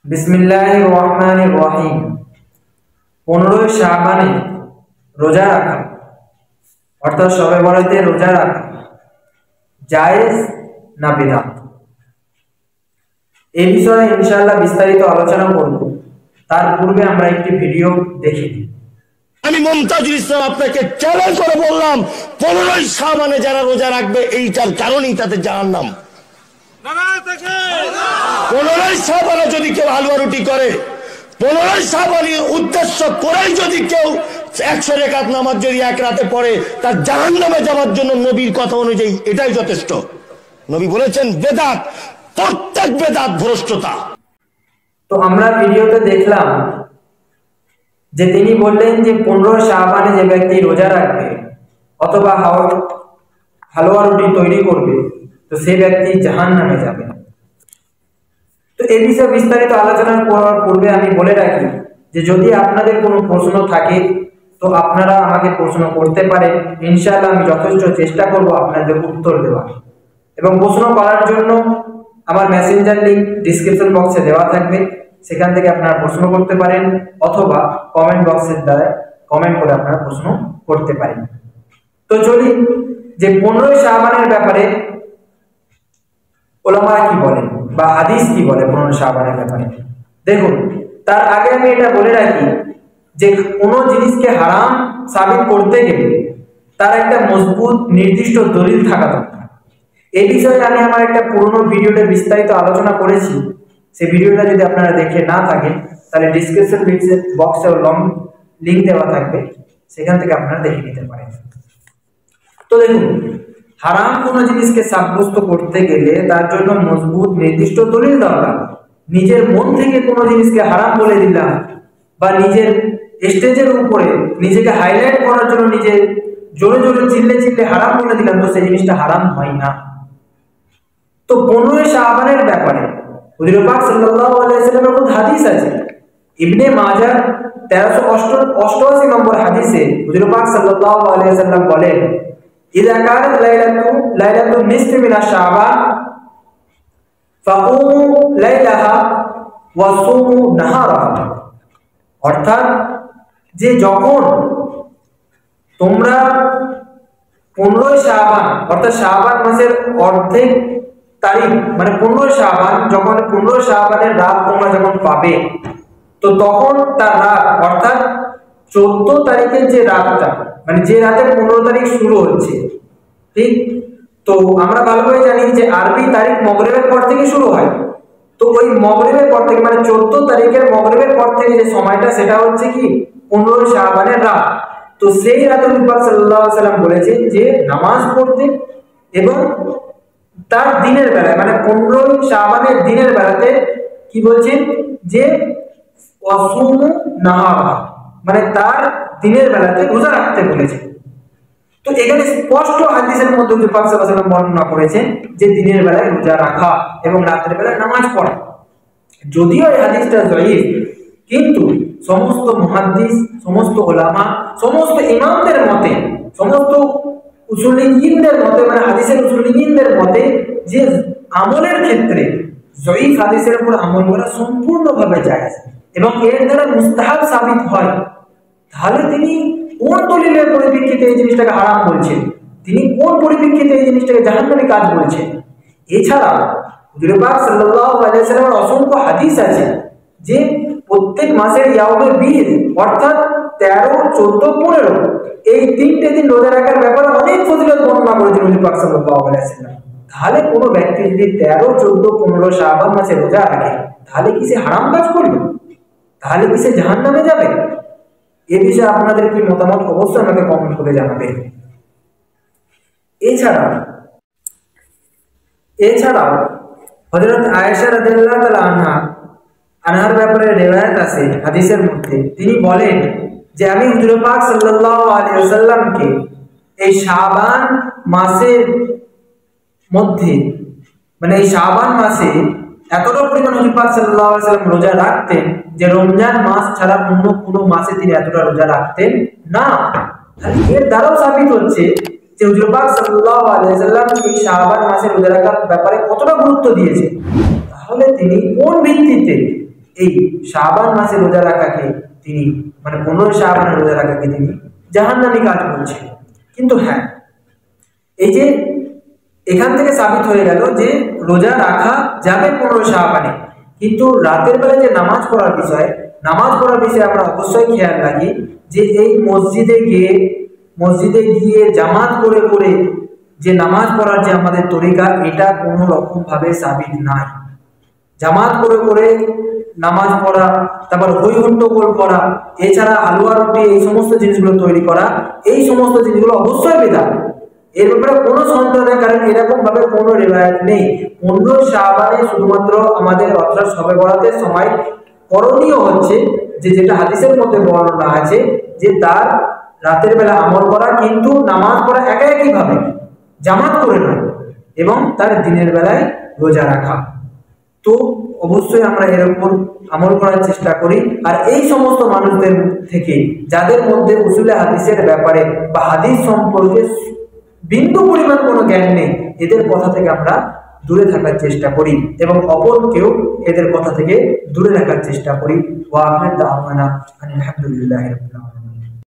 বিসমিল্লাহির রহমানির রহিম। 15 শাবানে রোজা রাখা অর্থাৎ শবে বরাতে রোজা রাখা জায়েজ না বিদআত, এই বিষয়ে ইনশাআল্লাহ বিস্তারিত আলোচনা করব। তার পূর্বে আমরা একটি ভিডিও দেখে নিই। আমি মুমতাজুল ইসলাম আপনাকে চ্যালেঞ্জ করে বললাম, 15 শাবানে যারা রোজা রাখবে এইটার কারণেই তাদের জাহান্নাম। 15 শাবানে যদি কেউ হালুয়া রুটি করে, 15 শাবানে উদ্দেশ্য করেই যদি কেউ 100 রাকাত নামাজ যদি এক রাতে পড়ে, তার জাহান্নামে যাওয়ার জন্য নবীর কথা অনুযায়ী এটাই যথেষ্ট। নবী বলেছেন বেদাত, প্রত্যেক বেদাত ভ্রষ্টতা। তো আমরা ভিডিওতে দেখলাম যে তিনি বললেন যে 15 শাবানে যে ব্যক্তি রোজা রাখবে অথবা হালুয়া রুটি তৈরি করবে তো সেই ব্যক্তি জাহান্নামে যাবে। তো এই বিষয়ে বিস্তারিত আলোচনা করার পূর্বে আমি বলে রাখি যে যদি আপনাদের কোনো প্রশ্ন থাকে তো আপনারা আমাকে প্রশ্ন করতে পারেন, ইনশাআল্লাহ আমি যথেষ্ট চেষ্টা করব আপনাদের উত্তর দেওয়ার। এবং প্রশ্ন করার জন্য আমার মেসেঞ্জার লিংক ডেসক্রিপশন বক্সে দেওয়া থাকবে, সেখান থেকে আপনারা প্রশ্ন করতে পারেন অথবা কমেন্ট বক্সের দ্বারা কমেন্ট করে আপনারা প্রশ্ন করতে পারেন। তো চলি যে 15 শাবানের ব্যাপারে ওলামারা কি বলেন বা হাদিস কি বলে 15 শাবানের ব্যাপারে। দেখুন, তার আগে আমি এটা বলে রাখি যে কোনো জিনিসকে হারাম সাবিত করতে গেলে তার একটা মজবুত নির্দিষ্ট দলিল থাকা দরকার। এই বিষয়ে আমি আমার একটা পুরনো ভিডিওতে বিস্তারিত আলোচনা করেছি, সেই ভিডিওটা যদি আপনারা দেখে না থাকেন তাহলে ডেসক্রিপশন বক্সে লং লিংক দেওয়া থাকবে, সেখান থেকে আপনারা দেখে নিতে পারেন। তো দেখুন, হারাম কোনো জিনিসকে সাব্যস্ত করতে গেলে তার জন্য মজবুত নির্দিষ্ট দলিল দরকার। নিজের মন থেকে কোনো জিনিসকে হারাম বলে দিলাম বা নিজের স্টেজের উপরে নিজেকে হাইলাইট করার জন্য নিজে জোরে জোরে চিল্লে চিল্লে হারাম বলে দিলাম, তো সেই জিনিসটা হারাম হয় না। তো 15 শাবানের ব্যাপারে হুজুর পাক সাল্লাল্লাহু আলাইহি ওয়াসাল্লামের খুব হাদিস আছে। ইবনে মাজাহ 1388 নম্বর হাদিসে হুজুর পাক সাল্লাল্লাহু আলাইহি ওয়াসাল্লাম বলেন, ইযা কানাত লাইলাতু নিসফি মিনাশ শাবান ফাকুমু লাইলাহা ওয়া সুমু নাহারাহা। অর্থাৎ যে যখন তোমরা 15 শাবান অর্থাৎ শাবান মাসের অর্ধেক তারিখ মানে 15 শাবান, যখন 15 শাবানের রাত তোমরা যখন পাবে তো তখন তার রাত অর্থাৎ 14 তারিখের যে রাতটা মানে যে রাতে 15 তারিখ শুরু হচ্ছে, ঠিক? তো আমরা ভালোভাবে জানি যে আরবি তারিখ মাগরিবের পর থেকে শুরু হয়। তো ওই মাগরিবের পর থেকে মানে 14 তারিখের মাগরিবের পর থেকে যে সময়টা সেটা হচ্ছে কি 15 শাবানের রাত। তো সেই রাতে নবী পাক সাল্লাল্লাহু আলাইহি ওয়াসাল্লাম বলেছেন যে নামাজ পড়তে এবং তার দিনের বেলায় মানে 15 শাবানের দিনের বেলাতে কি বলছেন যে ওয়াসুমু নাহারা মানে তার দিনের বেলাতে রোজা রাখতে বলেছেন। তো এখানে স্পষ্ট হাদিসের মধ্যে নবী পাক সাল্লাল্লাহু আলাইহি ওয়াসাল্লাম বর্ণনা করেছেন যে দিনের বেলায় রোজা রাখা এবং রাতের বেলায় নামাজ পড়া। যদিও এই হাদিসটা জয়ীফ, কিন্তু সমস্ত মুহাদ্দিস, সমস্ত উলামা, সমস্ত ইমামদের মতে, সমস্ত উসুলিয়িনদের মতে মানে হাদিসের উসুলিয়িনদের মতে যে আমলের ক্ষেত্রে জয়ীফ হাদিসের উপর আমল করা সম্পূর্ণভাবে জায়েজ এবং এর দ্বারা মুস্তাহাব সাবিত হয়। তাহলে তিনি কোন দলিলের পরিপ্রেক্ষিতে এই জিনিসটাকে হারাম বলছেন, তিনি কোন পরিপ্রেক্ষিতে এই জিনিসটাকে জাহান্নামী কাজ বলছেন? এছাড়া হুজুর পাক সাল্লাল্লাহু আলাইহি ওয়াসাল্লামের অসংখ্য হাদিস আছে যে প্রত্যেক মাসের ইয়াউমে বীর অর্থাৎ 13, 14, 15 এই তিনটে দিন রোজা রাখার ব্যাপারে অনেক ফজিলত বর্ণনা করেছেন হুজুর পাক সাল্লাল্লাহু আলাইহি ওয়াসাল্লাম। তাহলে কোনো ব্যক্তি যদি 13, 14, 15 শাবান মাসে রোজা রাখে তাহলে কি সে হারাম কাজ করবে? তাহলে কি সে জাহান্নামে যাবে? এ বিষয়ে আপনাদের কি মতামত অবশ্যই আমাকে কমেন্ট করে জানাবেন। এছাড়াও হযরত আয়েশা রাদিয়াল্লাহু তাআলা আনহার ব্যাপারে রিওয়ায়াত আছে হাদিসের মধ্যে, তিনি বলেন যে আমি হুজুর পাক সাল্লাল্লাহু আলাইহি ওয়াসাল্লামকে এই শাবান মাসের মধ্যে মানে এই শাবান মাসে এতটা পরিমাণ হুজুর পাক সাল্লাল্লাহু আলাইহি ওয়াসাল্লাম রোজা রাখতেন যে রমজান মাস ছাড়া অন্য কোনো মাসে তিনি এতটা রোজা রাখতেন না। এর দ্বারাও সাবিত হচ্ছে যে হুজুর পাক সাল্লাল্লাহু আলাইহি ওয়াসাল্লাম এই শাবান মাসে রোজা রাখার ব্যাপারে কতটা গুরুত্ব দিয়েছেন। তাহলে তিনি কোন ভিত্তিতে এই শাবান মাসে রোজা রাখাকে তিনি মানে 15 শাবানের রোজা রাখাকে তিনি জাহান্নামী কাজ বলছেন। কিন্তু হ্যাঁ, এই যে এখান থেকে সাবিত হয়ে গেল যে রোজা রাখা যাবে 15 শাবানে, কিন্তু রাতের বেলা যে নামাজ পড়ার বিষয়ে আমরা অবশ্যই খেয়াল রাখি যে এই মসজিদে গিয়ে জামাত করে যে নামাজ পড়ার যে আমাদের তরিকা, এটা কোনো রকম ভাবে সাবিত নাই। জামাত করে নামাজ পড়া, তারপর হই হট্টগোল করা, এছাড়া হালুয়া রুটি এই সমস্ত জিনিসগুলো তৈরি করা, এই সমস্ত জিনিসগুলো অবশ্যই বিদআত। এর ব্যাপারে কোনো সন্দেহ নেই, কারণ এরকম ভাবে কোনো রিওয়ায়াত নেই। 15 শাবানে শুধুমাত্র আমাদের অর্থাৎ শবে বরাতের সময় করণীয় হচ্ছে যে যেটা হাদিসের মধ্যে বর্ণনা আছে যে তার রাতের বেলা আমল করা, কিন্তু নামাজ পড়া একই ভাবে জামাত করে নয়, এবং তার দিনের বেলায় রোজা রাখা। তো অবশ্যই আমরা এর উপর আমল করার চেষ্টা করি। আর এই সমস্ত মানুষদের থেকে যাদের মধ্যে উসুলে হাদিসের ব্যাপারে বা হাদিস সম্পর্কে বিন্দু পরিমাণ কোনো জ্ঞান নেই, এদের কথা থেকে আমরা দূরে থাকার চেষ্টা করি এবং অপরকেও এদের কথা থেকে দূরে রাখার চেষ্টা করি। ওয়া আখিরু দাওয়ানা আলহামদুলিল্লাহি রাব্বিল আলামিন।